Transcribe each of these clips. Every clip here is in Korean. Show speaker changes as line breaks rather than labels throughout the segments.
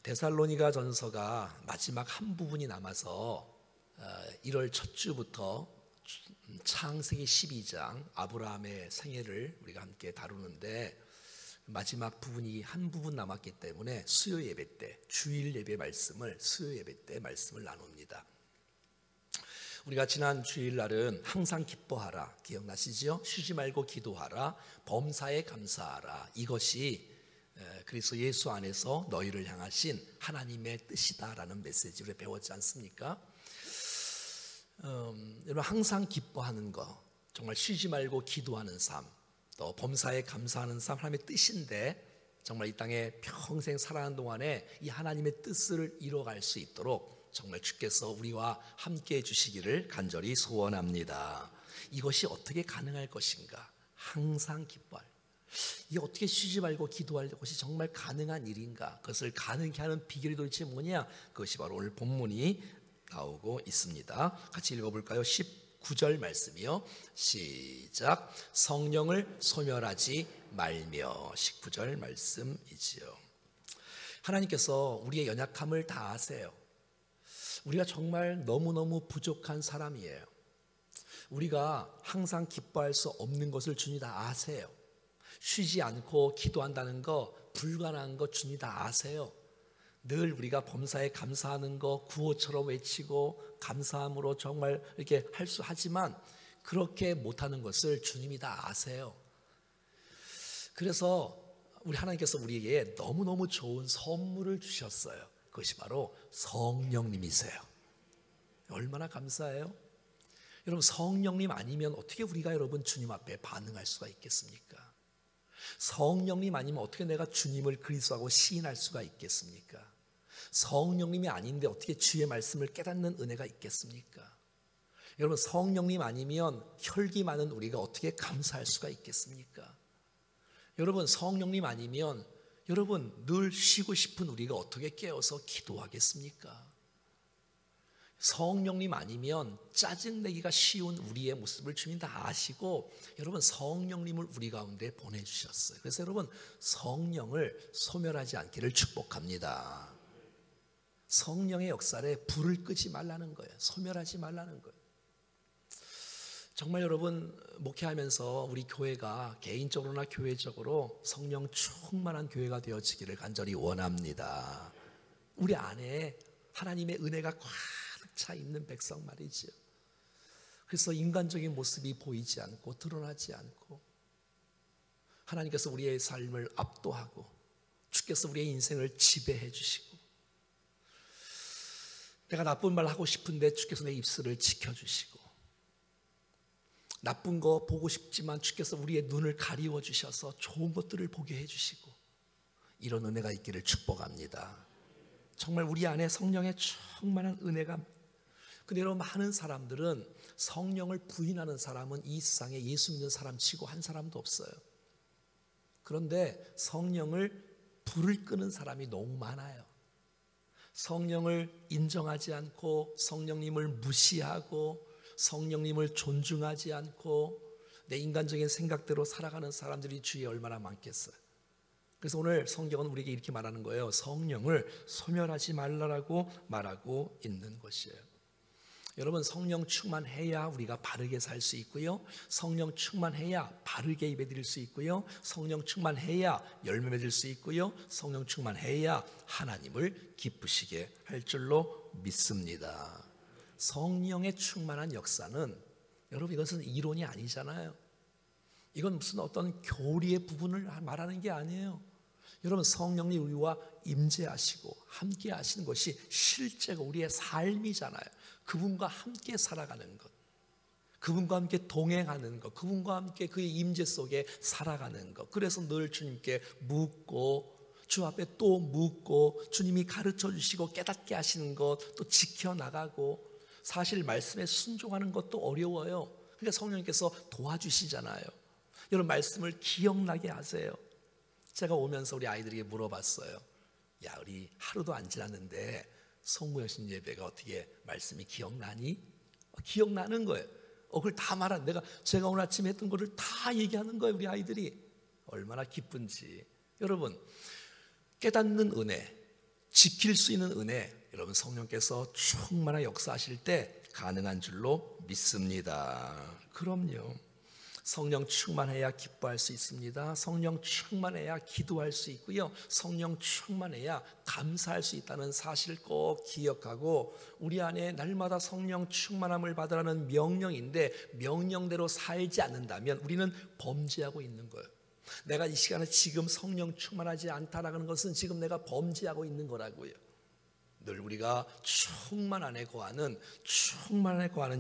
데살로니가 전서가 마지막 한 부분이 남아서 1월 첫 주부터 창세기 12장 아브라함의 생애를 우리가 함께 다루는데, 마지막 부분이 한 부분 남았기 때문에 수요 예배 때, 주일 예배 말씀을 수요 예배 때 말씀을 나눕니다. 우리가 지난 주일날은 항상 기뻐하라, 기억나시죠? 쉬지 말고 기도하라, 범사에 감사하라, 이것이 그리스도 예수 안에서 너희를 향하신 하나님의 뜻이다라는 메시지를 배웠지 않습니까? 여러분, 항상 기뻐하는 것, 정말 쉬지 말고 기도하는 삶, 또 범사에 감사하는 삶, 하나님의 뜻인데, 정말 이 땅에 평생 살아가는 동안에 이 하나님의 뜻을 이뤄갈 수 있도록 정말 주께서 우리와 함께 해주시기를 간절히 소원합니다. 이것이 어떻게 가능할 것인가? 항상 기뻐할, 이게 어떻게 쉬지 말고 기도할 것이 정말 가능한 일인가? 그것을 가능케 하는 비결이 도대체 뭐냐? 그것이 바로 오늘 본문이 나오고 있습니다. 같이 읽어볼까요? 19절 말씀이요, 시작. 성령을 소멸하지 말며. 19절 말씀이지요. 하나님께서 우리의 연약함을 다 아세요. 우리가 정말 너무너무 부족한 사람이에요. 우리가 항상 기뻐할 수 없는 것을 주님이 다 아세요. 쉬지 않고 기도한다는 거, 불가능한 거 주님이 다 아세요. 늘 우리가 범사에 감사하는 거 구호처럼 외치고 감사함으로 정말 이렇게 하지만 그렇게 못하는 것을 주님이 다 아세요. 그래서 우리 하나님께서 우리에게 너무너무 좋은 선물을 주셨어요. 그것이 바로 성령님이세요. 얼마나 감사해요. 여러분, 성령님 아니면 어떻게 우리가 여러분 주님 앞에 반응할 수가 있겠습니까? 성령님 아니면 어떻게 내가 주님을 그리스도하고 시인할 수가 있겠습니까? 성령님이 아닌데 어떻게 주의 말씀을 깨닫는 은혜가 있겠습니까? 여러분, 성령님 아니면 혈기 많은 우리가 어떻게 감사할 수가 있겠습니까? 여러분, 성령님 아니면 여러분 늘 쉬고 싶은 우리가 어떻게 깨어서 기도하겠습니까? 성령님 아니면 짜증내기가 쉬운 우리의 모습을 주님 다 아시고 여러분 성령님을 우리 가운데 보내주셨어요. 그래서 여러분 성령을 소멸하지 않기를 축복합니다. 성령의 역사에 불을 끄지 말라는 거예요. 소멸하지 말라는 거예요. 정말 여러분 목회하면서 우리 교회가 개인적으로나 교회적으로 성령 충만한 교회가 되어지기를 간절히 원합니다. 우리 안에 하나님의 은혜가 가득 차 있는 백성 말이죠. 그래서 인간적인 모습이 보이지 않고 드러나지 않고 하나님께서 우리의 삶을 압도하고 주께서 우리의 인생을 지배해 주시고 내가 나쁜 말 하고 싶은데 주께서 내 입술을 지켜주시고 나쁜 거 보고 싶지만 주께서 우리의 눈을 가리워 주셔서 좋은 것들을 보게 해주시고 이런 은혜가 있기를 축복합니다. 정말 우리 안에 성령의 충만한 은혜가. 근데 여러분 많은 사람들은 성령을 부인하는 사람은 이 세상에 예수 믿는 사람 치고 한 사람도 없어요. 그런데 성령을 불을 끄는 사람이 너무 많아요. 성령을 인정하지 않고 성령님을 무시하고 성령님을 존중하지 않고 내 인간적인 생각대로 살아가는 사람들이 주위에 얼마나 많겠어요. 그래서 오늘 성경은 우리에게 이렇게 말하는 거예요. 성령을 소멸하지 말라라고 말하고 있는 것이에요. 여러분 성령 충만해야 우리가 바르게 살 수 있고요, 성령 충만해야 바르게 예배드릴 수 있고요, 성령 충만해야 열매 맺을 수 있고요, 성령 충만해야 하나님을 기쁘시게 할 줄로 믿습니다. 성령의 충만한 역사는 여러분 이것은 이론이 아니잖아요. 이건 무슨 어떤 교리의 부분을 말하는 게 아니에요. 여러분 성령님 우리와 임재하시고 함께 하시는 것이 실제가 우리의 삶이잖아요. 그분과 함께 살아가는 것, 그분과 함께 동행하는 것, 그분과 함께 그의 임재 속에 살아가는 것. 그래서 늘 주님께 묻고 주 앞에 또 묻고 주님이 가르쳐 주시고 깨닫게 하시는 것 또 지켜나가고, 사실 말씀에 순종하는 것도 어려워요. 그러니까 성령님께서 도와주시잖아요. 여러분 말씀을 기억나게 하세요. 제가 오면서 우리 아이들에게 물어봤어요. 야, 우리 하루도 안 지났는데 성무여신 예배가 어떻게 말씀이 기억나니? 기억나는 거예요. 그걸 다 말한, 제가 오늘 아침에 했던 거를 다 얘기하는 거예요. 우리 아이들이 얼마나 기쁜지. 여러분 깨닫는 은혜, 지킬 수 있는 은혜, 여러분 성령께서 충만하게 역사하실 때 가능한 줄로 믿습니다. 그럼요. 성령 충만해야 기뻐할 수 있습니다. 성령 충만해야 기도할 수 있고요. 성령 충만해야 감사할 수 있다는 사실을 꼭 기억하고, 우리 안에 날마다 성령 충만함을 받으라는 명령인데 명령대로 살지 않는다면 우리는 범죄하고 있는 거예요. 내가 이 시간에 지금 성령 충만하지 않다라는 것은 지금 내가 범죄하고 있는 거라고요. 늘 우리가 충만 안에 거하는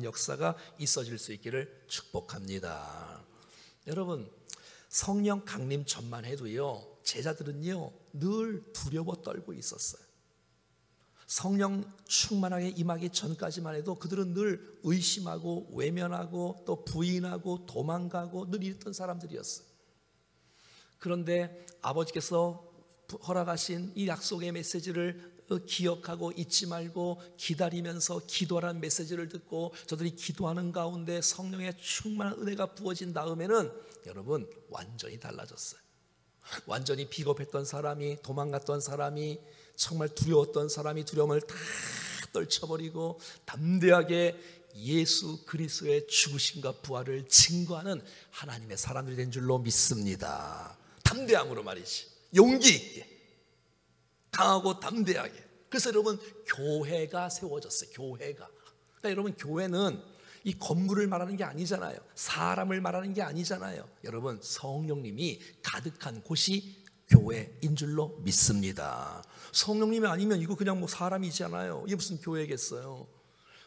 역사가 있어질 수 있기를 축복합니다. 여러분, 성령 강림 전만 해도요, 제자들은요 늘 두려워 떨고 있었어요. 성령 충만하게 임하기 전까지만 해도 그들은 늘 의심하고 외면하고 또 부인하고 도망가고 늘 이랬던 사람들이었어요. 그런데 아버지께서 허락하신 이 약속의 메시지를 기억하고 잊지 말고 기다리면서 기도하라는 메시지를 듣고 저들이 기도하는 가운데 성령의 충만한 은혜가 부어진 다음에는 여러분 완전히 달라졌어요. 완전히 비겁했던 사람이, 도망갔던 사람이, 정말 두려웠던 사람이 두려움을 다 떨쳐버리고 담대하게 예수 그리스도의 죽으심과 부활을 증거하는 하나님의 사람들이 된 줄로 믿습니다. 담대함으로 말이지, 용기 있게, 강하고 담대하게. 그래서 여러분 교회가 세워졌어요. 교회가. 그러니까 여러분 교회는 이 건물을 말하는 게 아니잖아요. 사람을 말하는 게 아니잖아요. 여러분 성령님이 가득한 곳이 교회인 줄로 믿습니다. 성령님이 아니면 이거 그냥 뭐 사람이잖아요. 이게 무슨 교회겠어요.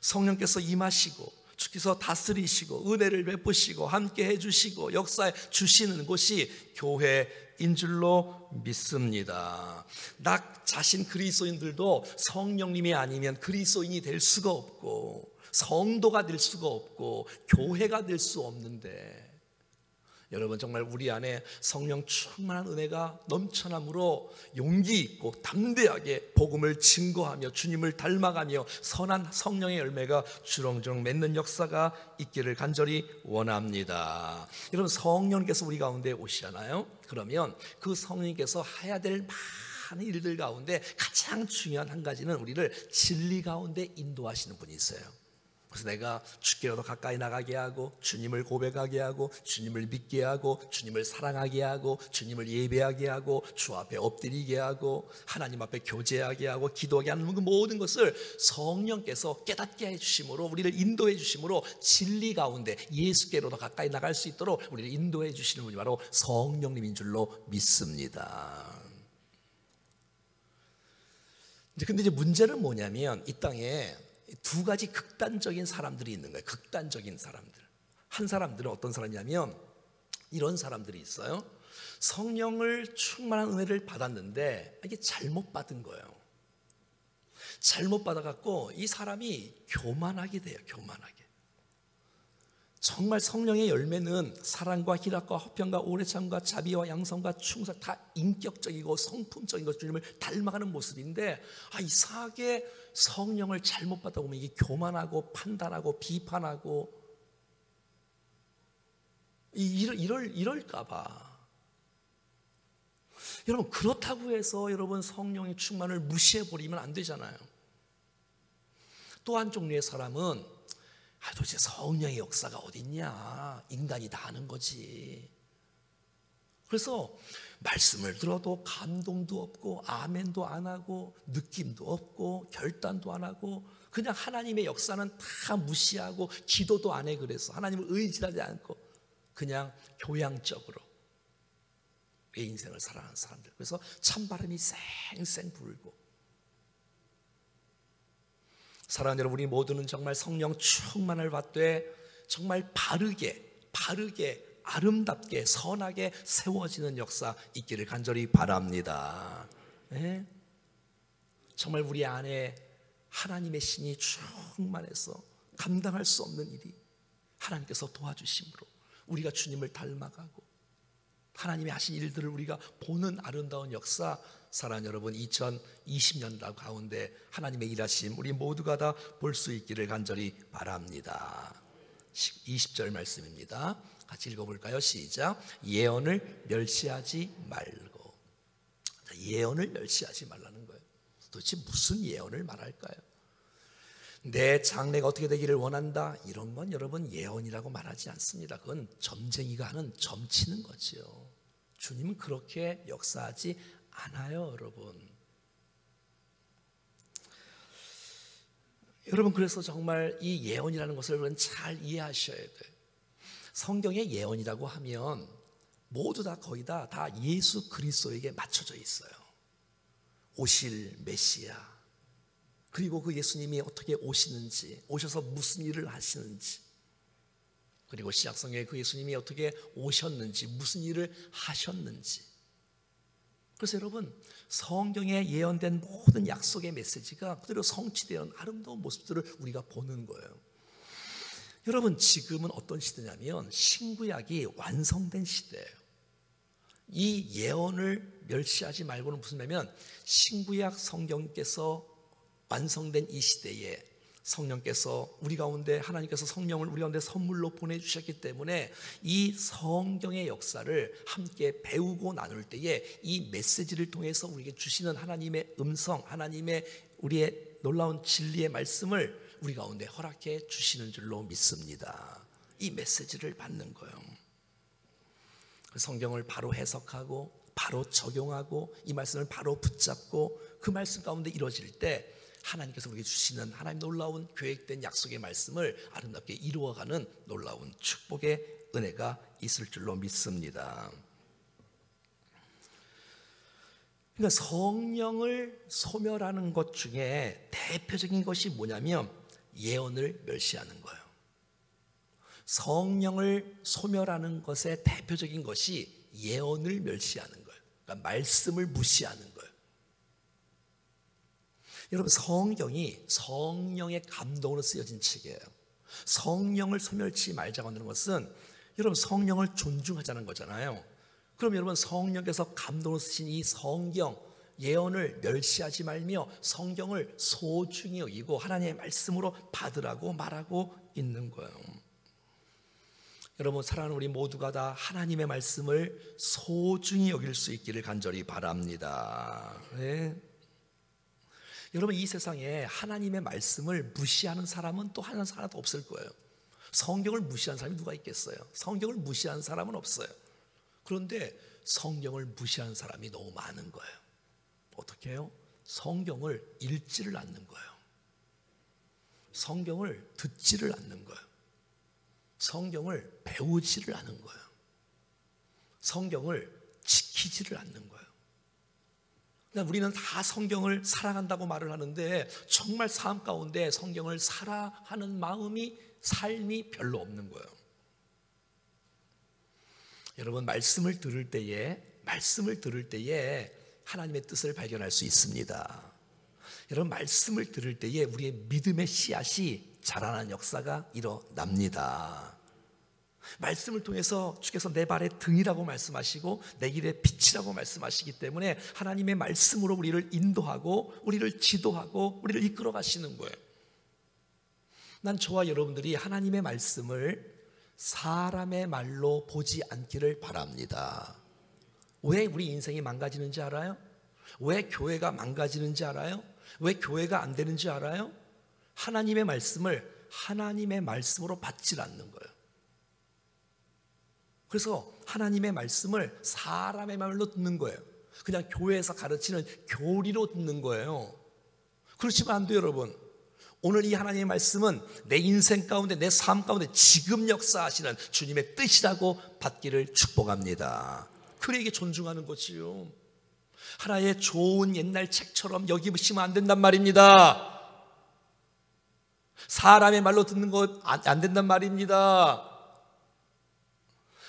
성령께서 임하시고 주께서 다스리시고 은혜를 베푸시고 함께 해주시고 역사해 주시는 곳이 교회인 줄로 믿습니다. 나 자신 그리스도인들도 성령님이 아니면 그리스도인이 될 수가 없고 성도가 될 수가 없고 교회가 될 수 없는데, 여러분 정말 우리 안에 성령 충만한 은혜가 넘쳐남으로 용기 있고 담대하게 복음을 증거하며 주님을 닮아가며 선한 성령의 열매가 주렁주렁 맺는 역사가 있기를 간절히 원합니다. 여러분 성령께서 우리 가운데 오시잖아요. 그러면 그 성령께서 해야 될 많은 일들 가운데 가장 중요한 한 가지는 우리를 진리 가운데 인도하시는 분이 있어요. 그래서 내가 주께로 가까이 나가게 하고 주님을 고백하게 하고 주님을 믿게 하고 주님을 사랑하게 하고 주님을 예배하게 하고 주 앞에 엎드리게 하고 하나님 앞에 교제하게 하고 기도하게 하는 그 모든 것을 성령께서 깨닫게 해주심으로 우리를 인도해 주심으로 진리 가운데 예수께로 더 가까이 나갈 수 있도록 우리를 인도해 주시는 분이 바로 성령님인 줄로 믿습니다. 근데 이제 문제는 뭐냐면 이 땅에 두 가지 극단적인 사람들이 있는 거예요. 극단적인 사람들. 한 사람들은 어떤 사람이냐면 이런 사람들이 있어요. 성령을 충만한 은혜를 받았는데 이게 잘못 받은 거예요. 잘못 받아갖고 이 사람이 교만하게 돼요. 교만하게. 정말 성령의 열매는 사랑과 희락과 화평과 오래참과 자비와 양성과 충성, 다 인격적이고 성품적인 것, 주님을 닮아가는 모습인데 이상하게 성령을 잘못 받다 보면 이게 교만하고 판단하고 비판하고 이럴까 봐. 여러분 그렇다고 해서 여러분 성령의 충만을 무시해버리면 안 되잖아요. 또 한 종류의 사람은 도대체 성령의 역사가 어딨냐, 인간이 다 아는 거지. 그래서 말씀을 들어도 감동도 없고 아멘도 안 하고 느낌도 없고 결단도 안 하고 그냥 하나님의 역사는 다 무시하고 기도도 안 해. 그래서 하나님을 의지하지 않고 그냥 교양적으로 내 인생을 살아가는 사람들. 그래서 찬바람이 쌩쌩 불고. 사랑하는 여러분, 우리 모두는 정말 성령 충만을 받되 정말 바르게 아름답게 선하게 세워지는 역사 있기를 간절히 바랍니다. 네? 정말 우리 안에 하나님의 신이 충만해서 감당할 수 없는 일이 하나님께서 도와주심으로 우리가 주님을 닮아가고 하나님이 하신 일들을 우리가 보는 아름다운 역사, 사랑하는 여러분 2020년 가운데 하나님의 일하심 우리 모두가 다 볼 수 있기를 간절히 바랍니다. 20절 말씀입니다. 같이 읽어볼까요? 시작. 예언을 멸시하지 말고. 예언을 멸시하지 말라는 거예요. 도대체 무슨 예언을 말할까요? 내 장래가 어떻게 되기를 원한다, 이런 건 여러분 예언이라고 말하지 않습니다. 그건 점쟁이가 하는 점치는 거지요. 주님은 그렇게 역사하지 않아요, 여러분. 여러분, 그래서 정말 이 예언이라는 것을 여러분 잘 이해하셔야 돼요. 성경의 예언이라고 하면 모두 다 거의 다 예수 그리스도에게 맞춰져 있어요. 오실 메시아, 그리고 그 예수님이 어떻게 오시는지, 오셔서 무슨 일을 하시는지, 그리고 신약성경에 그 예수님이 어떻게 오셨는지, 무슨 일을 하셨는지. 그래서 여러분, 성경에 예언된 모든 약속의 메시지가 그대로 성취되는 아름다운 모습들을 우리가 보는 거예요. 여러분, 지금은 어떤 시대냐면 신구약이 완성된 시대예요. 이 예언을 멸시하지 말고는 무슨 말이냐면, 신구약 성경께서 완성된 이 시대에 성령께서 우리 가운데, 하나님께서 성령을 우리 가운데 선물로 보내주셨기 때문에 이 성경의 역사를 함께 배우고 나눌 때에 이 메시지를 통해서 우리에게 주시는 하나님의 음성, 하나님의 우리의 놀라운 진리의 말씀을 우리 가운데 허락해 주시는 줄로 믿습니다. 이 메시지를 받는 거예요. 성경을 바로 해석하고 바로 적용하고 이 말씀을 바로 붙잡고 그 말씀 가운데 이루어질 때 하나님께서 우리에게 주시는 하나님 놀라운 계획된 약속의 말씀을 아름답게 이루어가는 놀라운 축복의 은혜가 있을 줄로 믿습니다. 그러니까 성령을 소멸하는 것 중에 대표적인 것이 뭐냐면 예언을 멸시하는 거예요. 성령을 소멸하는 것의 대표적인 것이 예언을 멸시하는 거예요. 그러니까 말씀을 무시하는 거예요. 여러분, 성경이 성령의 감동으로 쓰여진 책이에요. 성령을 소멸치 말자고 하는 것은 여러분 성령을 존중하자는 거잖아요. 그럼 여러분, 성령께서 감동으로 쓰신 이 성경 예언을 멸시하지 말며 성경을 소중히 여기고 하나님의 말씀으로 받으라고 말하고 있는 거예요. 여러분, 사랑하는 우리 모두가 다 하나님의 말씀을 소중히 여길 수 있기를 간절히 바랍니다. 네. 여러분, 이 세상에 하나님의 말씀을 무시하는 사람은 또 하나도 없을 거예요. 성경을 무시하는 사람이 누가 있겠어요? 성경을 무시하는 사람은 없어요. 그런데 성경을 무시하는 사람이 너무 많은 거예요. 어떻게 해요? 성경을 읽지를 않는 거예요. 성경을 듣지를 않는 거예요. 성경을 배우지를 않는 거예요. 성경을 지키지를 않는 거예요. 우리는 다 성경을 사랑한다고 말을 하는데 정말 삶 가운데 성경을 사랑하는 삶이 별로 없는 거예요. 여러분, 말씀을 들을 때에 하나님의 뜻을 발견할 수 있습니다. 여러분, 말씀을 들을 때에 우리의 믿음의 씨앗이 자라나는 역사가 일어납니다. 말씀을 통해서 주께서 내 발의 등이라고 말씀하시고 내 길의 빛이라고 말씀하시기 때문에 하나님의 말씀으로 우리를 인도하고 우리를 지도하고 우리를 이끌어 가시는 거예요. 난 저와 여러분들이 하나님의 말씀을 사람의 말로 보지 않기를 바랍니다. 왜 우리 인생이 망가지는지 알아요? 왜 교회가 망가지는지 알아요? 왜 교회가 안 되는지 알아요? 하나님의 말씀을 하나님의 말씀으로 받지 않는 거예요. 그래서 하나님의 말씀을 사람의 말로 듣는 거예요. 그냥 교회에서 가르치는 교리로 듣는 거예요. 그렇지만 안 돼요, 여러분. 오늘 이 하나님의 말씀은 내 인생 가운데, 내 삶 가운데 지금 역사하시는 주님의 뜻이라고 받기를 축복합니다. 그에게 존중하는 거지요. 하나의 좋은 옛날 책처럼 여기시면 안 된단 말입니다. 사람의 말로 듣는 것 안 된단 말입니다.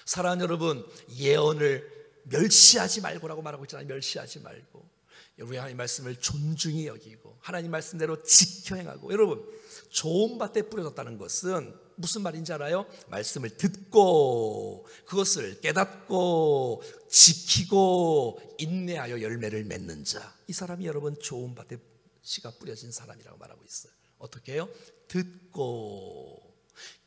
사랑하는 여러분, 예언을 멸시하지 말고라고 말하고 있잖아요. 멸시하지 말고 우리 하나님 말씀을 존중히 여기고 하나님 말씀대로 지켜 행하고. 여러분, 좋은 밭에 뿌려졌다는 것은 무슨 말인지 알아요? 말씀을 듣고 그것을 깨닫고 지키고 인내하여 열매를 맺는 자, 이 사람이 여러분 좋은 밭에 씨가 뿌려진 사람이라고 말하고 있어요. 어떻게 해요? 듣고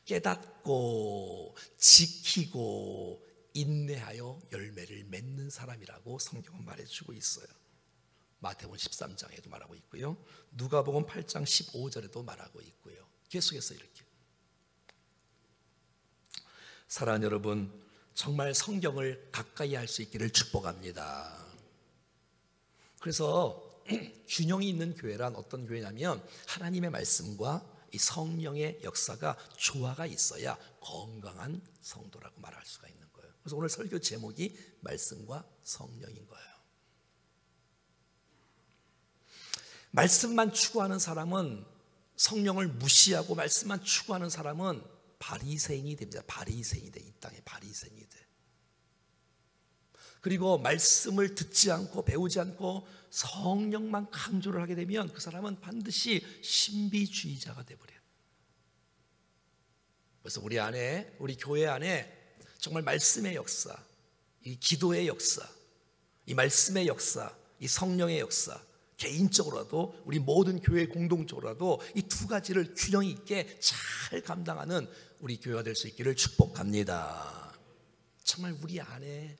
깨닫고 지키고 인내하여 열매를 맺는 사람이라고 성경은 말해주고 있어요. 마태복음 13장에도 말하고 있고요. 누가복음 8장 15절에도 말하고 있고요. 계속해서 이렇게. 사랑하는 여러분, 정말 성경을 가까이 할 수 있기를 축복합니다. 그래서 균형이 있는 교회란 어떤 교회냐면 하나님의 말씀과 이 성령의 역사가 조화가 있어야 건강한 성도라고 말할 수가 있는 거예요. 그래서 오늘 설교 제목이 말씀과 성령인 거예요. 말씀만 추구하는 사람은, 성령을 무시하고 말씀만 추구하는 사람은 바리새인이 됩니다. 바리새인이 돼. 이 땅에 바리새인이 돼. 그리고 말씀을 듣지 않고 배우지 않고 성령만 강조를 하게 되면 그 사람은 반드시 신비주의자가 돼버려요. 그래서 우리 안에, 우리 교회 안에 정말 말씀의 역사, 이 기도의 역사, 이 말씀의 역사, 이 성령의 역사, 개인적으로라도 우리 모든 교회 공동적으로라도 이 두 가지를 균형 있게 잘 감당하는 우리 교회가 될 수 있기를 축복합니다. 정말 우리 안에,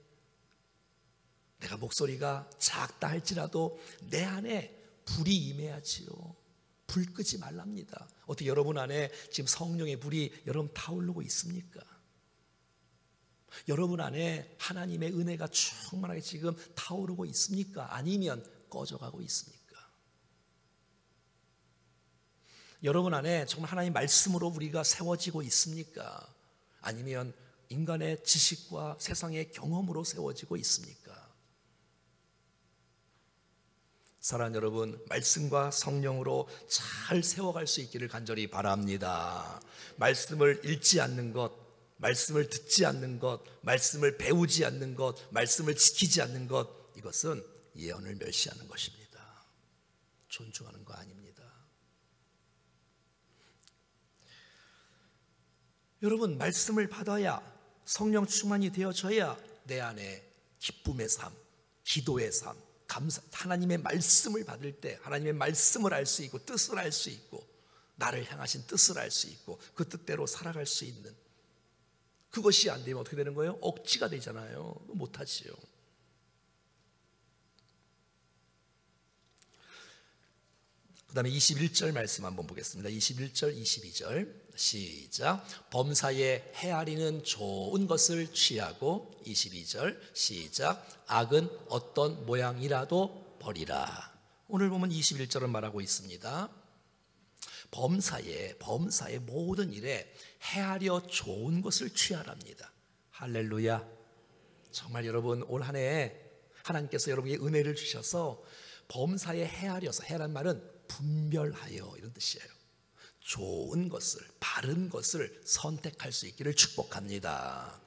내가 목소리가 작다 할지라도 내 안에 불이 임해야지요. 불 끄지 말랍니다. 어떻게 여러분 안에 지금 성령의 불이 여러분 타오르고 있습니까? 여러분 안에 하나님의 은혜가 충만하게 지금 타오르고 있습니까? 아니면 꺼져가고 있습니까? 여러분 안에 정말 하나님의 말씀으로 우리가 세워지고 있습니까? 아니면 인간의 지식과 세상의 경험으로 세워지고 있습니까? 사랑하는 여러분, 말씀과 성령으로 잘 세워갈 수 있기를 간절히 바랍니다. 말씀을 읽지 않는 것, 말씀을 듣지 않는 것, 말씀을 배우지 않는 것, 말씀을 지키지 않는 것, 이것은 예언을 멸시하는 것입니다. 존중하는 거 아닙니다. 여러분, 말씀을 받아야, 성령 충만이 되어져야 내 안에 기쁨의 삶, 기도의 삶, 감사, 하나님의 말씀을 받을 때 하나님의 말씀을 알 수 있고 뜻을 알 수 있고 나를 향하신 뜻을 알 수 있고 그 뜻대로 살아갈 수 있는, 그것이 안 되면 어떻게 되는 거예요? 억지가 되잖아요. 못하지요. 그 다음에 21절 말씀 한번 보겠습니다. 21절 22절 시작. 범사에 헤아리는 좋은 것을 취하고, 22절 시작. 악은 어떤 모양이라도 버리라. 오늘 보면 21절은 말하고 있습니다. 범사에 모든 일에 헤아려 좋은 것을 취하랍니다. 할렐루야. 정말 여러분, 올 한 해 하나님께서 여러분에게 은혜를 주셔서 범사에 헤아려서, 헤아란 말은 분별하여 이런 뜻이에요. 좋은 것을, 바른 것을 선택할 수 있기를 축복합니다.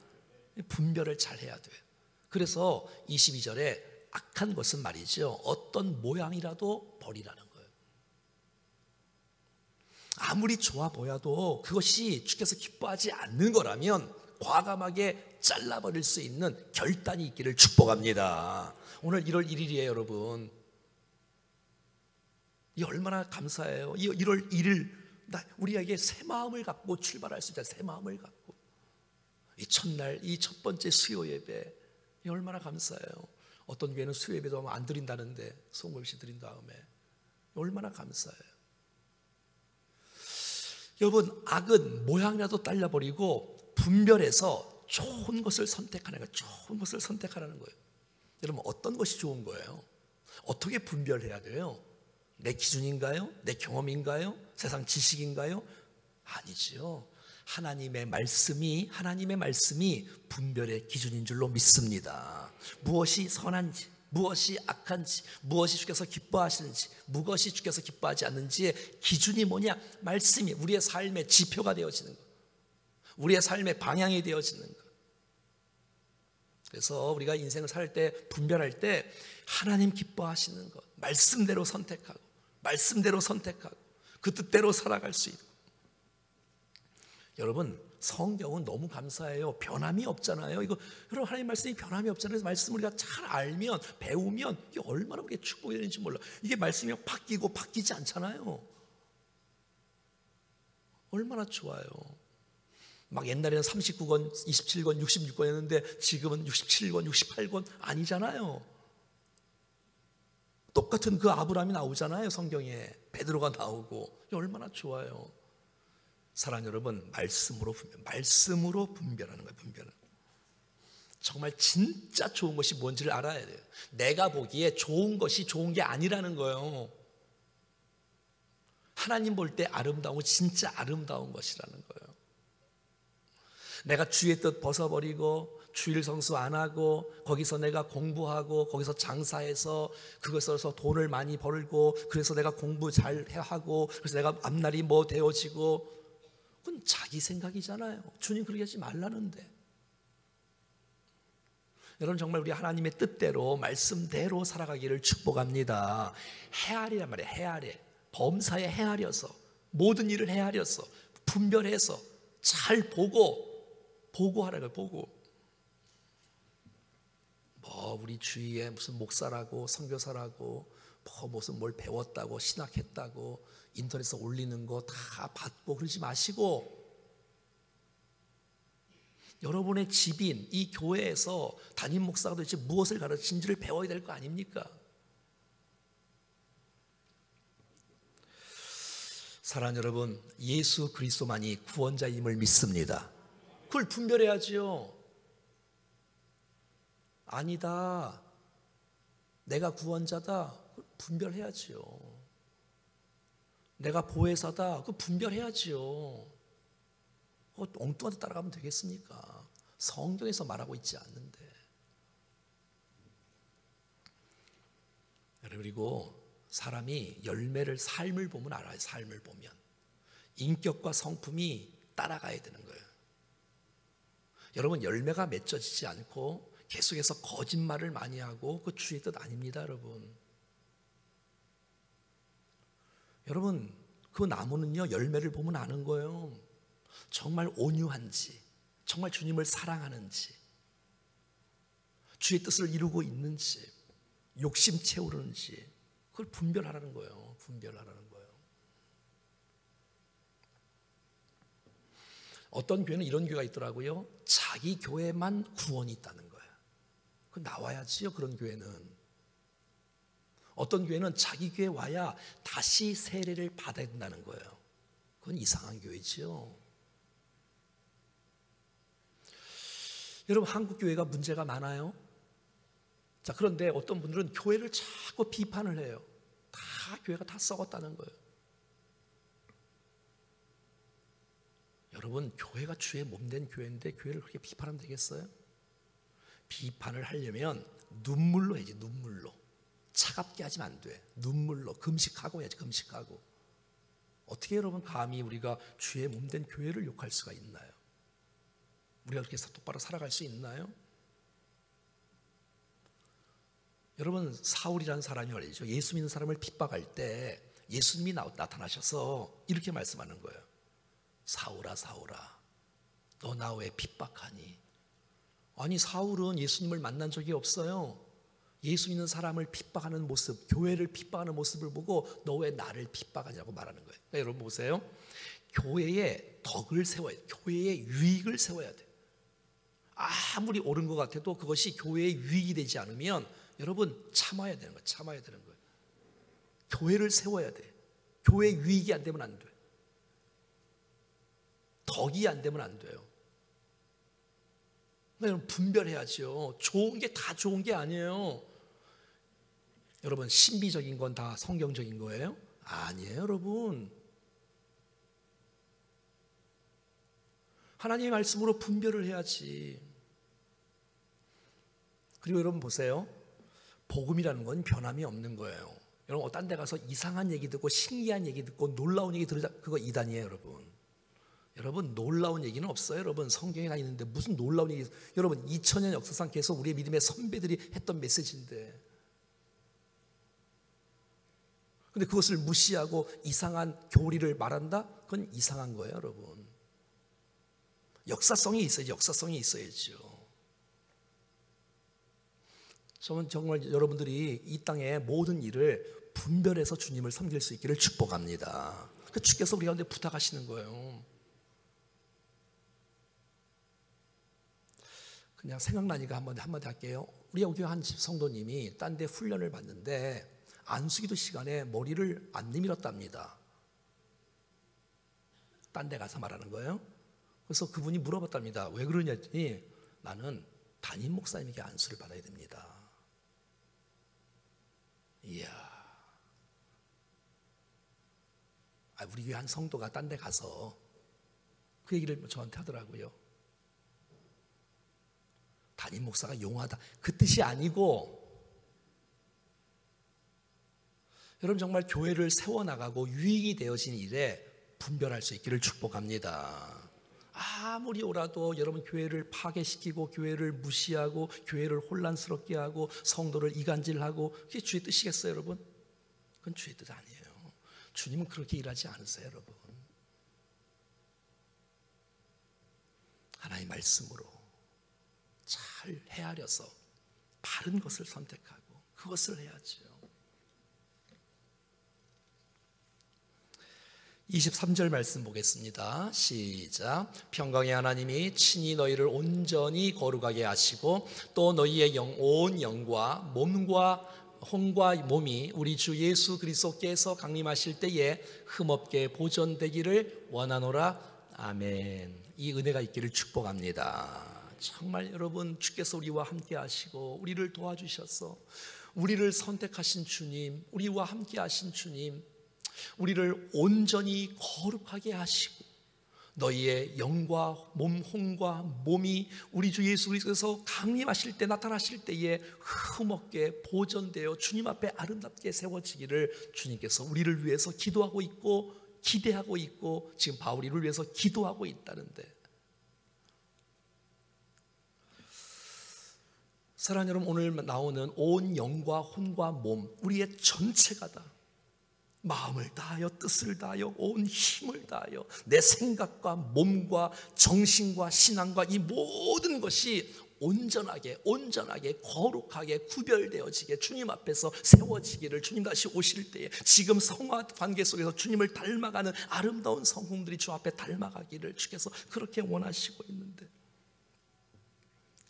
분별을 잘 해야 돼요. 그래서 22절에 악한 것은 말이죠, 어떤 모양이라도 버리라는 거예요. 아무리 좋아 보여도 그것이 주께서 기뻐하지 않는 거라면 과감하게 잘라버릴 수 있는 결단이 있기를 축복합니다. 오늘 1월 1일이에요 여러분. 이 얼마나 감사해요. 1월 1일 우리에게 새 마음을 갖고 출발할 수 있다. 새 마음을 갖고 이 첫날, 이 첫 번째 수요 예배, 이 얼마나 감사해요. 어떤 교회는 수요 예배도 안 드린다는데 송금 씨 드린 다음에 얼마나 감사해요. 여러분, 악은 모양이라도 딸려버리고 분별해서 좋은 것을 선택하는 거예요. 좋은 것을 선택하라는 거예요. 여러분, 어떤 것이 좋은 거예요? 어떻게 분별해야 돼요? 내 기준인가요? 내 경험인가요? 세상 지식인가요? 아니지요. 하나님의 말씀이 분별의 기준인 줄로 믿습니다. 무엇이 선한지, 무엇이 악한지, 무엇이 주께서 기뻐하시는지, 무엇이 주께서 기뻐하지 않는지의 기준이 뭐냐? 말씀이 우리의 삶의 지표가 되어지는 것, 우리의 삶의 방향이 되어지는 것. 그래서 우리가 인생을 살 때, 분별할 때 하나님 기뻐하시는 것, 말씀대로 선택하고 그 뜻대로 살아갈 수 있고. 여러분, 성경은 너무 감사해요. 변함이 없잖아요. 이거 여러분, 하나님 말씀이 변함이 없잖아요. 그래서 말씀 우리가 잘 알면, 배우면 이게 얼마나 우리의 축복이 되는지 몰라. 이게 말씀이 바뀌고 바뀌지 않잖아요. 얼마나 좋아요. 막 옛날에는 39권, 27권, 66권이었는데 지금은 67권, 68권 아니잖아요. 똑같은 그 아브라함이 나오잖아요. 성경에 베드로가 나오고. 얼마나 좋아요. 사랑 여러분, 말씀으로 분별하는 거예요. 분별은. 정말 진짜 좋은 것이 뭔지를 알아야 돼요. 내가 보기에 좋은 것이 좋은 게 아니라는 거예요. 하나님 볼 때 아름다운 건 진짜 아름다운 것이라는 거예요. 내가 주의 뜻 벗어버리고 주일 성수 안 하고 거기서 내가 공부하고 거기서 장사해서 그것에서 돈을 많이 벌고 그래서 내가 공부 잘 하고 그래서 내가 앞날이 뭐 되어지고, 그건 자기 생각이잖아요. 주님 그렇게 하지 말라는데. 여러분, 정말 우리 하나님의 뜻대로 말씀대로 살아가기를 축복합니다. 헤아리란 말이에요. 헤아려. 범사에 헤아려서 모든 일을 헤아려서 분별해서 잘 보고 하라고요. 보고. 뭐 우리 주위에 무슨 목사라고 선교사라고 뭐 무슨 뭘 배웠다고 신학했다고 인터넷에 올리는 거 다 받고 그러지 마시고, 여러분의 집인 이 교회에서 담임 목사가 도대체 무엇을 가르치는지를 배워야 될 거 아닙니까? 사랑하는 여러분, 예수 그리스도만이 구원자임을 믿습니다. 그걸 분별해야지요. 아니다, 내가 구원자다, 분별해야지요. 내가 보혜사다, 그거 분별해야지요. 그거 엉뚱한 데 따라가면 되겠습니까? 성경에서 말하고 있지 않는데. 그리고 사람이 삶을 보면 알아요. 삶을 보면 인격과 성품이 따라가야 되는 거예요. 여러분, 열매가 맺어지지 않고 계속해서 거짓말을 많이 하고 그 주의 뜻 아닙니다. 여러분 그 나무는요, 열매를 보면 아는 거예요. 정말 온유한지, 정말 주님을 사랑하는지, 주의 뜻을 이루고 있는지, 욕심 채우는지, 그걸 분별하라는 거예요. 분별하라는 거예요. 어떤 교회는 이런 교회가 있더라고요. 자기 교회만 구원이 있다는 거예요. 그 나와야지요. 그런 교회는. 어떤 교회는 자기 교회 와야 다시 세례를 받아야 된다는 거예요. 그건 이상한 교회지요. 여러분, 한국 교회가 문제가 많아요. 자, 그런데 어떤 분들은 교회를 자꾸 비판을 해요. 교회가 다 썩었다는 거예요. 여러분, 교회가 주의 몸된 교회인데 교회를 그렇게 비판하면 되겠어요? 비판을 하려면 눈물로 해야지. 눈물로. 차갑게 하지면 안 돼. 눈물로. 금식하고 해야지. 금식하고. 어떻게 여러분 감히 우리가 주의 몸된 교회를 욕할 수가 있나요? 우리가 그렇게 똑바로 살아갈 수 있나요? 여러분, 사울이라는 사람이 말이죠. 예수 믿는 사람을 핍박할 때 예수님이 나타나셔서 이렇게 말씀하는 거예요. 사울아, 사울아, 너 나 왜 핍박하니? 아니, 사울은 예수님을 만난 적이 없어요. 예수 믿는 사람을 핍박하는 모습, 교회를 핍박하는 모습을 보고 너 왜 나를 핍박하냐고 말하는 거예요. 그러니까 여러분 보세요. 교회의 덕을 세워야 돼. 교회의 유익을 세워야 돼. 아무리 옳은 것 같아도 그것이 교회의 유익이 되지 않으면 여러분 참아야 되는 거예요. 참아야 되는 거예요. 교회를 세워야 돼. 교회의 유익이 안 되면 안 돼. 덕이 안 되면 안 돼요. 여러분, 분별해야죠. 좋은 게 다 좋은 게 아니에요. 여러분, 신비적인 건 다 성경적인 거예요? 아니에요, 여러분. 하나님의 말씀으로 분별을 해야지. 그리고 여러분 보세요. 복음이라는 건 변함이 없는 거예요. 여러분, 딴 데 가서 이상한 얘기 듣고 신기한 얘기 듣고 놀라운 얘기 들으자, 그거 이단이에요, 여러분. 여러분, 놀라운 얘기는 없어요. 여러분, 성경에 다 있는데 무슨 놀라운 얘기. 여러분, 2000년 역사상 계속 우리의 믿음의 선배들이 했던 메시지인데, 근데 그것을 무시하고 이상한 교리를 말한다? 그건 이상한 거예요, 여러분. 역사성이 있어야지. 역사성이 있어야죠. 저는 정말 여러분들이 이 땅의 모든 일을 분별해서 주님을 섬길 수 있기를 축복합니다. 그 주께서 우리 가운데 부탁하시는 거예요. 그냥 생각나니까 한마디 할게요. 우리 여기 한 성도님이 딴 데 훈련을 받는데 안수기도 시간에 머리를 안 내밀었답니다. 딴 데 가서 말하는 거예요. 그래서 그분이 물어봤답니다. 왜 그러냐 했더니 나는 담임 목사님에게 안수를 받아야 됩니다. 이야, 우리 교회 한 성도가 딴 데 가서 그 얘기를 저한테 하더라고요. 담임 목사가 용하다, 그 뜻이 아니고, 여러분 정말 교회를 세워나가고 유익이 되어진 일에 분별할 수 있기를 축복합니다. 아무리 오라도 여러분 교회를 파괴시키고 교회를 무시하고 교회를 혼란스럽게 하고 성도를 이간질하고, 그게 주의 뜻이겠어요 여러분? 그건 주의 뜻 아니에요. 주님은 그렇게 일하지 않으세요 여러분. 하나님의 말씀으로 잘 헤아려서 바른 것을 선택하고 그것을 해야죠. 23절 말씀 보겠습니다. 시작. 평강의 하나님이 친히 너희를 온전히 거룩하게 하시고 또 너희의 온 영과 몸과 혼과 몸이 우리 주 예수 그리스도께서 강림하실 때에 흠없게 보존되기를 원하노라. 아멘. 이 은혜가 있기를 축복합니다. 정말 여러분 주께서 우리와 함께 하시고 우리를 도와주셔서 우리를 선택하신 주님, 우리와 함께 하신 주님, 우리를 온전히 거룩하게 하시고 너희의 영과 몸, 혼과 몸이 우리 주 예수 그리스도께서 강림하실 때, 나타나실 때에 흠없게 보존되어 주님 앞에 아름답게 세워지기를 주님께서 우리를 위해서 기도하고 있고 기대하고 있고, 지금 바울이를 위해서 기도하고 있다는데, 사랑하는 여러분, 오늘 나오는 온 영과 혼과 몸, 우리의 전체가 다 마음을 다하여 뜻을 다하여 온 힘을 다하여 내 생각과 몸과 정신과 신앙과 이 모든 것이 온전하게 거룩하게 구별되어지게 주님 앞에서 세워지기를, 주님 다시 오실 때에 지금 성화 관계 속에서 주님을 닮아가는 아름다운 성공들이 주 앞에 닮아가기를 주께서 그렇게 원하시고 있는데,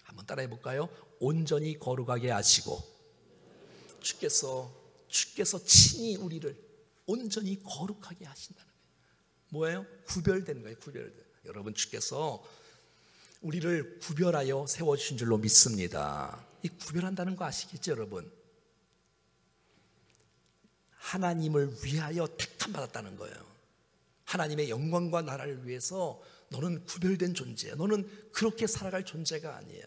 한번 따라해 볼까요? 온전히 거룩하게 하시고 주께서 친히 우리를 온전히 거룩하게 하신다는 거예요. 뭐예요? 구별된 거예요. 구별된. 여러분 주께서 우리를 구별하여 세워주신 줄로 믿습니다. 이 구별한다는 거 아시겠죠 여러분? 하나님을 위하여 택함 받았다는 거예요. 하나님의 영광과 나라를 위해서 너는 구별된 존재야. 너는 그렇게 살아갈 존재가 아니야.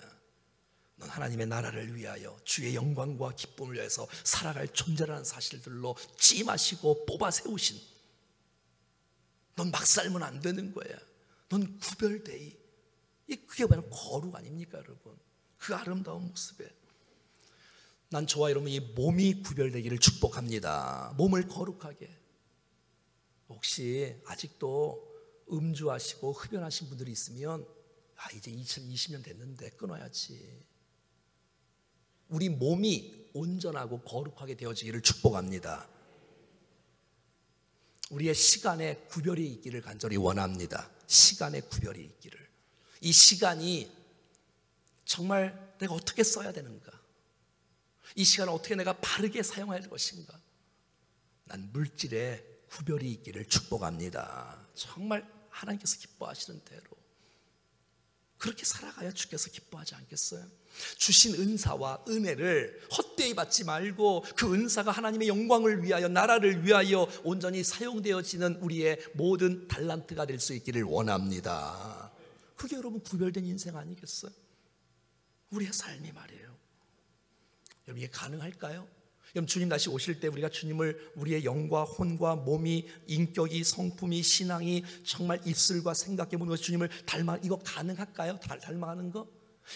넌 하나님의 나라를 위하여 주의 영광과 기쁨을 위해서 살아갈 존재라는 사실들로 찜하시고 뽑아 세우신, 넌 막 살면 안 되는 거야. 넌 구별되이. 그게 바로 거룩 아닙니까 여러분? 그 아름다운 모습에 난 저와 여러분 이 몸이 구별되기를 축복합니다. 몸을 거룩하게. 혹시 아직도 음주하시고 흡연하신 분들이 있으면 이제 2020년 됐는데 끊어야지. 우리 몸이 온전하고 거룩하게 되어지기를 축복합니다. 우리의 시간에 구별이 있기를 간절히 원합니다. 시간에 구별이 있기를. 이 시간이 정말 내가 어떻게 써야 되는가? 이 시간을 어떻게 내가 바르게 사용할 것인가? 난 물질에 구별이 있기를 축복합니다. 정말 하나님께서 기뻐하시는 대로 그렇게 살아가야 주께서 기뻐하지 않겠어요? 주신 은사와 은혜를 헛되이 받지 말고 그 은사가 하나님의 영광을 위하여, 나라를 위하여 온전히 사용되어지는 우리의 모든 달란트가 될 수 있기를 원합니다. 그게 여러분 구별된 인생 아니겠어요? 우리의 삶이 말이에요. 여러분 이게 가능할까요? 여러분 주님 다시 오실 때 우리가 주님을, 우리의 영과 혼과 몸이, 인격이, 성품이, 신앙이, 정말 입술과 생각의 모든 것이 주님을 닮아, 이거 가능할까요? 닮아가는 거?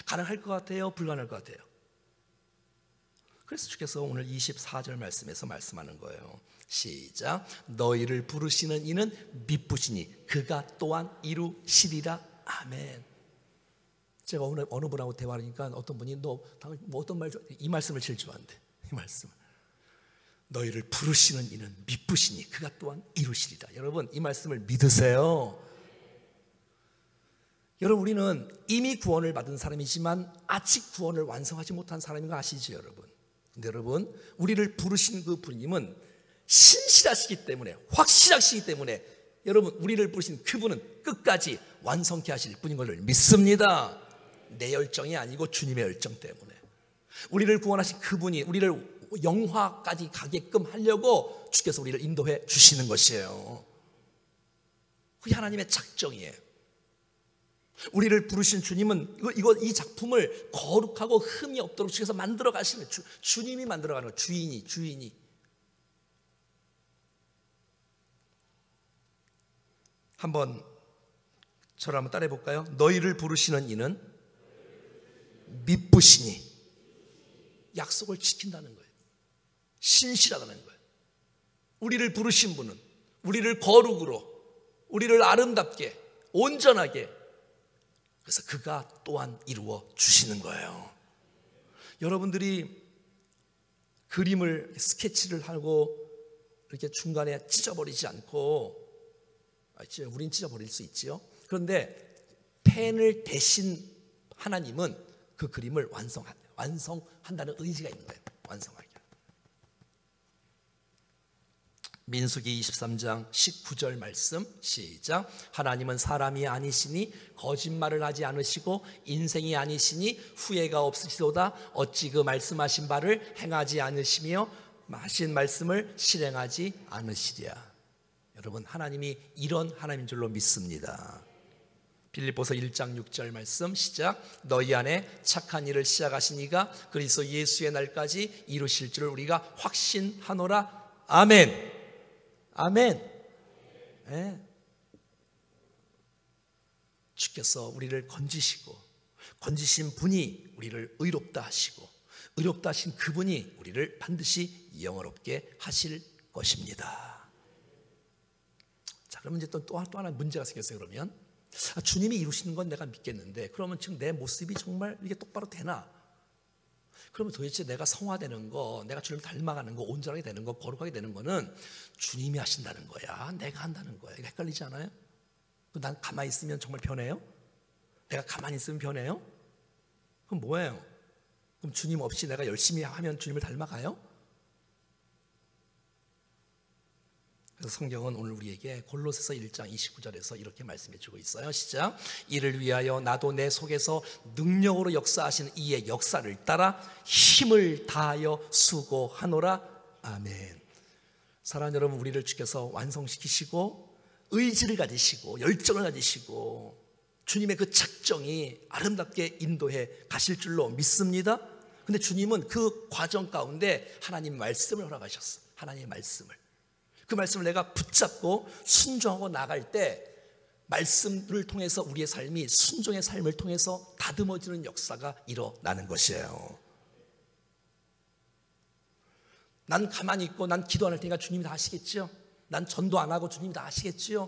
가능할 것 같아요? 불가능할 것 같아요? 그래서 주께서 오늘 24절 말씀에서 말씀하는 거예요. 시작. 너희를 부르시는 이는 미쁘시니 그가 또한 이루시리라. 아멘. 제가 오늘 어느 분하고 대화하니까 어떤 분이 너 어떤 말, 이 말씀을 제일 좋아한대. 이 말씀을. 너희를 부르시는 이는 미쁘시니 그가 또한 이루시리라. 여러분 이 말씀을 믿으세요. 여러분 우리는 이미 구원을 받은 사람이지만 아직 구원을 완성하지 못한 사람인 거 아시죠 여러분? 근데 여러분, 우리를 부르신 그 주님은 신실하시기 때문에, 확실하시기 때문에 여러분, 우리를 부르신 그분은 끝까지 완성케 하실 분인 것을 믿습니다. 내 열정이 아니고 주님의 열정 때문에. 우리를 구원하신 그분이 우리를 영화까지 가게끔 하려고 주께서 우리를 인도해 주시는 것이에요. 그게 하나님의 작정이에요. 우리를 부르신 주님은 이 작품을 거룩하고 흠이 없도록 주께서 만들어 가시는, 주님이 만들어 가는 거예요. 주인이. 한번 저를 한번 따라해 볼까요? 너희를 부르시는 이는 미쁘시니, 약속을 지킨다는 거예요. 신실하다는 거예요. 우리를 부르신 분은 우리를 거룩으로, 우리를 아름답게, 온전하게, 그래서 그가 또한 이루어 주시는 거예요. 여러분들이 그림을 스케치를 하고 이렇게 중간에 찢어버리지 않고, 우린 찢어버릴 수 있지요. 그런데 펜을 대신 하나님은 그 그림을 완성한다는 의지가 있는 거예요. 완성하게. 민수기 23장 19절 말씀 시작. 하나님은 사람이 아니시니 거짓말을 하지 않으시고 인생이 아니시니 후회가 없으시도다. 어찌 그 말씀하신 바를 행하지 않으시며 하신 말씀을 실행하지 않으시랴. 여러분, 하나님이 이런 하나님인 줄로 믿습니다. 빌립보서 1장 6절 말씀 시작. 너희 안에 착한 일을 시작하신 이가 그리스도 예수의 날까지 이루실 줄을 우리가 확신하노라. 아멘. 네. 주께서 우리를 건지신 분이 우리를 의롭다 하시고, 의롭다 하신 그분이 우리를 반드시 영원롭게 하실 것입니다. 자, 그러면 이제 또 하나 문제가 생겼어요. 그러면 주님이 이루시는 건 내가 믿겠는데, 그러면 지금 내 모습이 정말 이게 똑바로 되나? 그러면 도대체 내가 성화되는 거, 내가 주님을 닮아가는 거, 온전하게 되는 거, 거룩하게 되는 거는 주님이 하신다는 거야, 내가 한다는 거야? 이거 헷갈리지 않아요? 난 가만히 있으면 정말 변해요? 내가 가만히 있으면 변해요? 그럼 뭐예요? 그럼 주님 없이 내가 열심히 하면 주님을 닮아가요? 그래서 성경은 오늘 우리에게 골로새서 1장 29절에서 이렇게 말씀해 주고 있어요. 시작. 이를 위하여 나도 내 속에서 능력으로 역사하시는 이의 역사를 따라 힘을 다하여 수고하노라. 아멘. 사랑하는 여러분, 우리를 주께서 완성시키시고 의지를 가지시고 열정을 가지시고 주님의 그 작정이 아름답게 인도해 가실 줄로 믿습니다. 근데 주님은 그 과정 가운데 하나님 말씀을 허락하셨어. 하나님의 말씀을. 그 말씀을 내가 붙잡고 순종하고 나갈 때 말씀을 통해서 우리의 삶이 순종의 삶을 통해서 다듬어지는 역사가 일어나는 것이에요. 난 가만히 있고 난 기도 안 할 테니까 주님이 다 하시겠지요. 난 전도 안 하고 주님이 다 하시겠지요.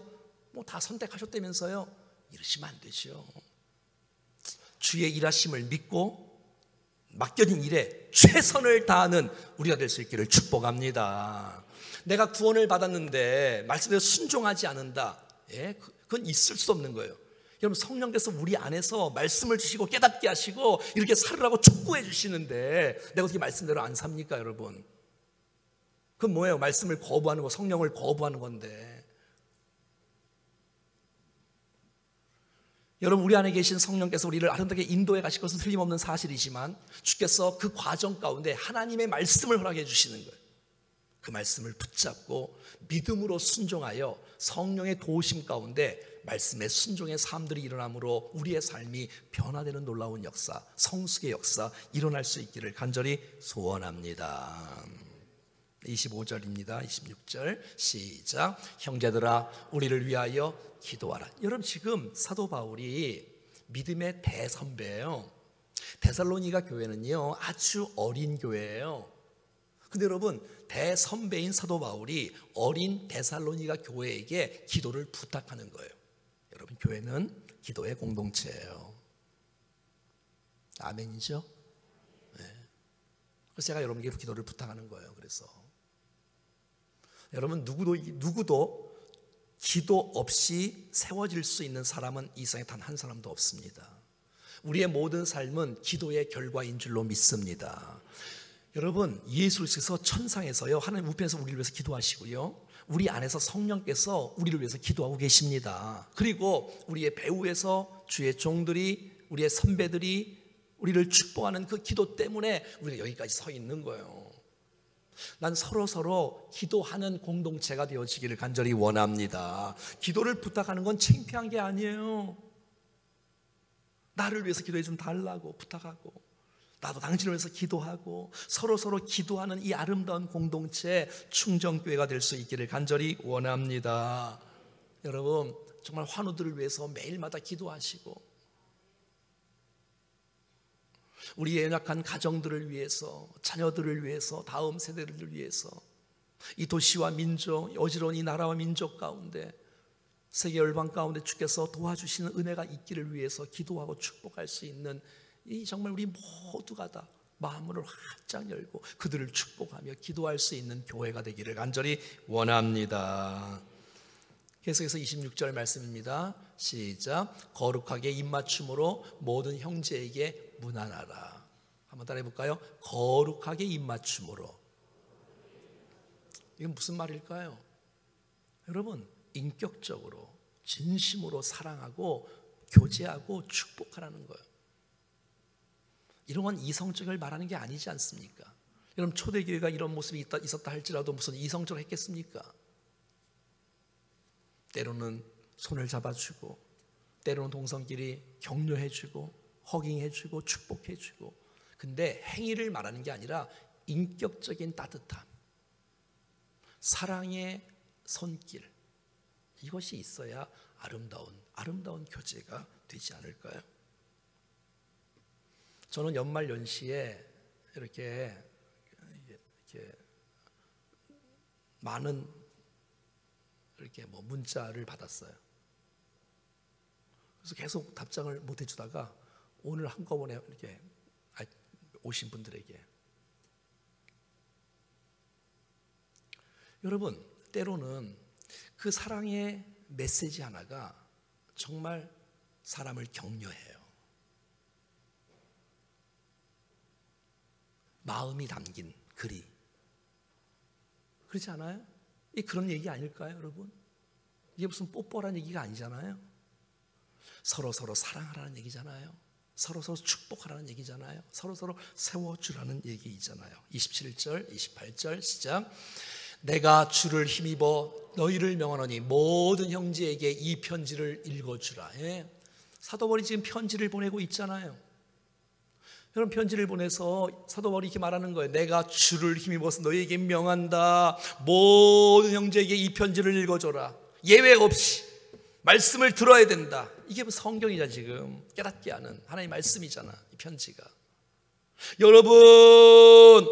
뭐 다 선택하셨다면서요. 이러시면 안 되죠. 주의 일하심을 믿고 맡겨진 일에 최선을 다하는 우리가 될 수 있기를 축복합니다. 내가 구원을 받았는데 말씀대로 순종하지 않는다. 그건 있을 수 없는 거예요. 여러분, 성령께서 우리 안에서 말씀을 주시고 깨닫게 하시고 이렇게 살으라고 촉구해 주시는데 내가 어떻게 말씀대로 안 삽니까, 여러분? 그건 뭐예요? 말씀을 거부하는 거, 성령을 거부하는 건데. 여러분, 우리 안에 계신 성령께서 우리를 아름답게 인도해 가실 것은 틀림없는 사실이지만 주께서 그 과정 가운데 하나님의 말씀을 허락해 주시는 거예요. 그 말씀을 붙잡고 믿음으로 순종하여 성령의 도우심 가운데 말씀의 순종의 삶들이 일어나므로 우리의 삶이 변화되는 놀라운 역사, 성숙의 역사 일어날 수 있기를 간절히 소원합니다. 25절입니다. 26절 시작. 형제들아, 우리를 위하여 기도하라. 여러분, 지금 사도 바울이 믿음의 대선배예요. 데살로니가 교회는요 아주 어린 교회예요. 근데 여러분, 대선배인 사도 바울이 어린 데살로니가 교회에게 기도를 부탁하는 거예요. 여러분, 교회는 기도의 공동체예요. 아멘이죠? 네. 그래서 제가 여러분에게 기도를 부탁하는 거예요. 그래서 여러분, 누구도 기도 없이 세워질 수 있는 사람은 이 세상에 단 한 사람도 없습니다. 우리의 모든 삶은 기도의 결과인 줄로 믿습니다. 여러분, 예수께서 천상에서요, 하나님 우편에서 우리를 위해서 기도하시고요, 우리 안에서 성령께서 우리를 위해서 기도하고 계십니다. 그리고 우리의 배후에서 주의 종들이, 우리의 선배들이 우리를 축복하는 그 기도 때문에 우리가 여기까지 서 있는 거예요. 난 서로 기도하는 공동체가 되어지기를 간절히 원합니다. 기도를 부탁하는 건 창피한 게 아니에요. 나를 위해서 기도해 좀 달라고 부탁하고, 나도 당신을 위해서 기도하고, 서로 기도하는 이 아름다운 공동체, 충정교회가 될 수 있기를 간절히 원합니다. 여러분, 정말 환우들을 위해서 매일마다 기도하시고, 우리의 연약한 가정들을 위해서, 자녀들을 위해서, 다음 세대를 위해서, 이 도시와 민족, 어지러운 이 나라와 민족 가운데, 세계 열방 가운데 주께서 도와주시는 은혜가 있기를 위해서 기도하고 축복할 수 있는, 이 정말 우리 모두가 다 마음을 활짝 열고 그들을 축복하며 기도할 수 있는 교회가 되기를 간절히 원합니다. 계속해서 26절 말씀입니다. 시작. 거룩하게 입맞춤으로 모든 형제에게 문안하라. 한번 따라해 볼까요? 거룩하게 입맞춤으로. 이건 무슨 말일까요? 여러분, 인격적으로 진심으로 사랑하고 교제하고 축복하라는 거예요. 이런 건 이성적을 말하는 게 아니지 않습니까? 여러분, 초대교회가 이런 모습이 있었다 할지라도 무슨 이성적으로 했겠습니까? 때로는 손을 잡아주고, 때로는 동성끼리 격려해주고, 허깅해주고, 축복해주고. 근데 행위를 말하는 게 아니라 인격적인 따뜻함, 사랑의 손길, 이것이 있어야 아름다운 교제가 되지 않을까요? 저는 연말 연시에 이렇게 많은 이렇게 문자를 받았어요. 그래서 계속 답장을 못 해주다가 오늘 한꺼번에 이렇게 오신 분들에게, 여러분, 때로는 그 사랑의 메시지 하나가 정말 사람을 격려해요. 마음이 담긴 글이. 그렇지 않아요? 이 그런 얘기 아닐까요, 여러분? 이게 무슨 뽀뽀라는 얘기가 아니잖아요. 서로 사랑하라는 얘기잖아요. 서로 축복하라는 얘기잖아요. 서로 세워주라는 얘기잖아요. 27절, 28절 시작. 내가 주를 힘입어 너희를 명하노니 모든 형제에게 이 편지를 읽어주라. 예? 사도 바울이 지금 편지를 보내고 있잖아요. 그런 편지를 보내서 사도 바울이 이렇게 말하는 거예요. 내가 주를 힘입어서 너희에게 명한다. 모든 형제에게 이 편지를 읽어줘라. 예외 없이 말씀을 들어야 된다. 이게 성경이잖아. 지금 깨닫게 하는 하나님의 말씀이잖아, 이 편지가. 여러분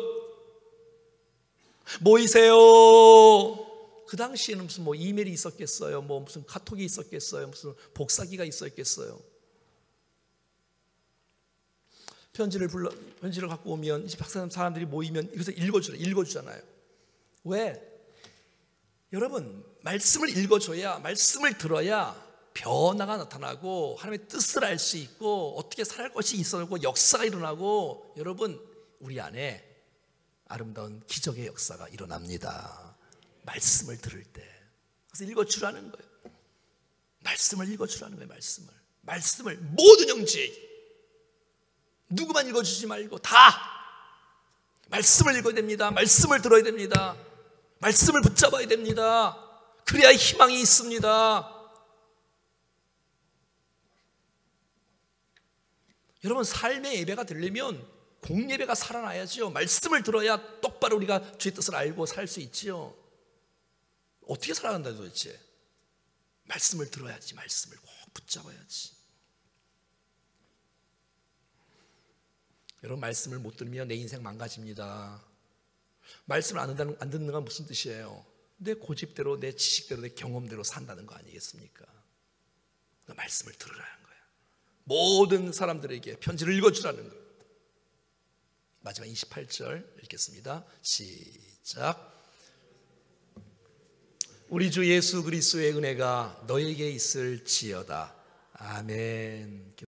모이세요. 그 당시에는 무슨 이메일이 있었겠어요? 무슨 카톡이 있었겠어요? 무슨 복사기가 있었겠어요? 편지를 갖고 오면 이제 사람들이 모이면 이것을 읽어주잖아요. 왜? 여러분, 말씀을 읽어줘야, 말씀을 들어야 변화가 나타나고 하나님의 뜻을 알 수 있고 어떻게 살아갈 것이 있어고 역사가 일어나고, 여러분, 우리 안에 아름다운 기적의 역사가 일어납니다. 말씀을 들을 때. 그래서 읽어주라는 거예요. 말씀을 읽어주라는 거예요. 말씀을 모든 형제에게, 누구만 읽어주지 말고 다 말씀을 읽어야 됩니다. 말씀을 들어야 됩니다. 말씀을 붙잡아야 됩니다. 그래야 희망이 있습니다. 여러분, 삶의 예배가 되려면 공예배가 살아나야지요. 말씀을 들어야 똑바로 우리가 주의 뜻을 알고 살 수 있지요. 어떻게 살아간다 도대체? 말씀을 들어야지. 말씀을 꼭 붙잡아야지. 여러분, 말씀을 못 들으면 내 인생 망가집니다. 말씀을 안 듣는 건 무슨 뜻이에요? 내 고집대로, 내 지식대로, 내 경험대로 산다는 거 아니겠습니까? 말씀을 들으라는 거예요. 모든 사람들에게 편지를 읽어주라는 거예요. 마지막 28절 읽겠습니다. 시작. 우리 주 예수 그리스도의 은혜가 너에게 있을지어다. 아멘.